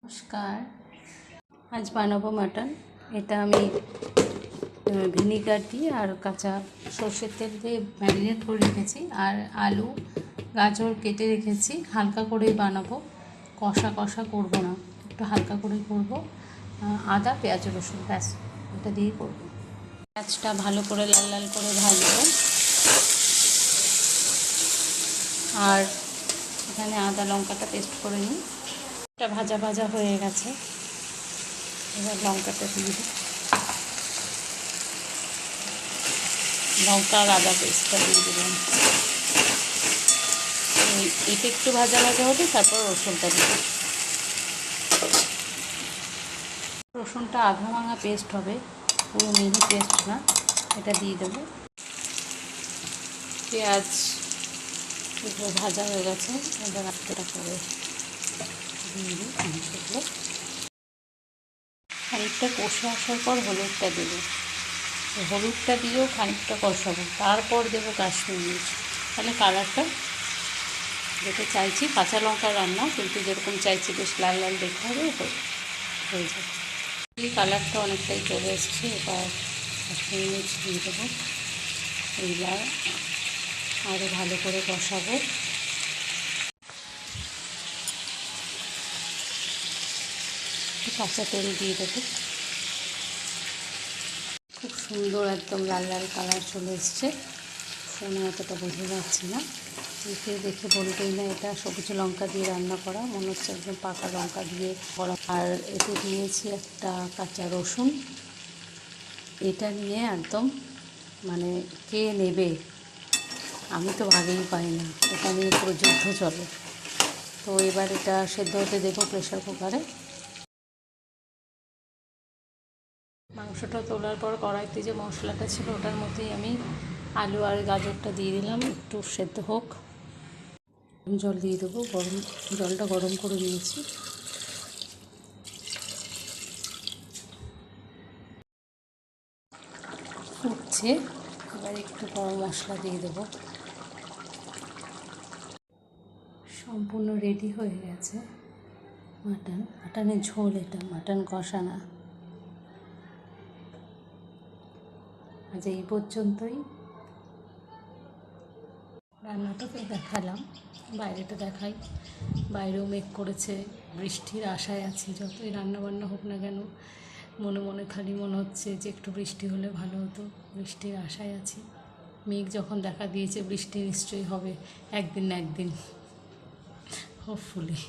নমস্কার, আজ বানাবো মাটন। এটা আমি ভিনিগার দিয়ে আর কাঁচা সর্ষের তেল দিয়ে ম্যারিনেট করে রেখেছি, আর আলু গাজর কেটে রেখেছি। হালকা করেই বানাবো, কষা কষা করবো না, একটু হালকা করেই করবো। আদা পেঁয়াজ রসুন ব্যাস, এটা দিয়েই করবো। পেঁয়াজটা ভালো করে লাল লাল করে ভাজবো, আর এখানে আদা লঙ্কাটা পেস্ট করে নিই। এটা ভাজা ভাজা হয়ে গেছে, এবার লঙ্কাটা দিয়ে দিই, লঙ্কা আর আদা পেস্টটা দিয়ে দিলাম। এটা একটু ভাজা ভাজা হবে, তারপর রসুনটা দিব। রসুনটা আধা ভাঙা পেস্ট হবে, পুরো মিহি পেস্ট না। এটা দিয়ে দেবো। পেঁয়াজ এগুলো ভাজা হয়ে গেছে, এবার আস্তেটা করে দিয়ে দিই। মাংসগুলো খানিকটা কষে আসার পর হলুদটা দেবো। হলুদটা দিয়েও খানিকটা কষাবো, তারপর দেবো কাশ্মীরি মির্চ, তাহলে কালারটা যেটা চাইছি। কাঁচা লঙ্কা রান্না, কিন্তু যেরকম চাইছি বেশ লাল লাল দেখতে হবে, হয়ে যাবে। এই কালারটা অনেকটাই চলে এসছে, এবার কাশ্মীরি মির্চ দিয়ে দেবো। এইবার আরও ভালো করে কষাবো। কাঁচা তেল দিয়ে দেবো। খুব সুন্দর একদম লাল লাল কালার চলে এসছে। ফোনে অতটা বোঝা যাচ্ছে না, দেখে বলবেই না এটা সবুজ লঙ্কা দিয়ে রান্না করা, মনে হচ্ছে একদম পাকা লঙ্কা দিয়ে করা। আর এতে দিয়েছি একটা কাঁচা রসুন। এটা নিয়ে একদম মানে কে নেবে, আমি তো ভাগেই পাই না। এটা নিয়ে পুরো যুদ্ধ চলে। তো এবার এটা সেদ্ধ হতে দেবো প্রেশার কুকারে। মাংসটা তোলার পর কড়াইতে যে মশলাটা ছিল ওটার মধ্যেই আমি আলু আর গাজরটা দিয়ে দিলাম, একটু সেদ্ধ হোক। জল দিয়ে দেবো, জলটা গরম করে নিয়েছি। ফুটছে, এবার একটু গরম মশলা দিয়ে দেবো। সম্পূর্ণ রেডি হয়ে গেছে মাটনের ঝোল। এটা মাটন কষা না। আজ এই পর্যন্তই। রান্নাটা তো দেখালাম, বাইরেটা দেখাই। বাইরেও মেঘ করেছে, বৃষ্টির আশায় আছি। যতই রান্নাবান্না হোক না কেন, মনে মনে খালি মনে হচ্ছে যে একটু বৃষ্টি হলে ভালো হতো। বৃষ্টির আশায় আছি। মেঘ যখন দেখা দিয়েছে, বৃষ্টি নিশ্চয়ই হবে একদিন না একদিন, হোপফুলি।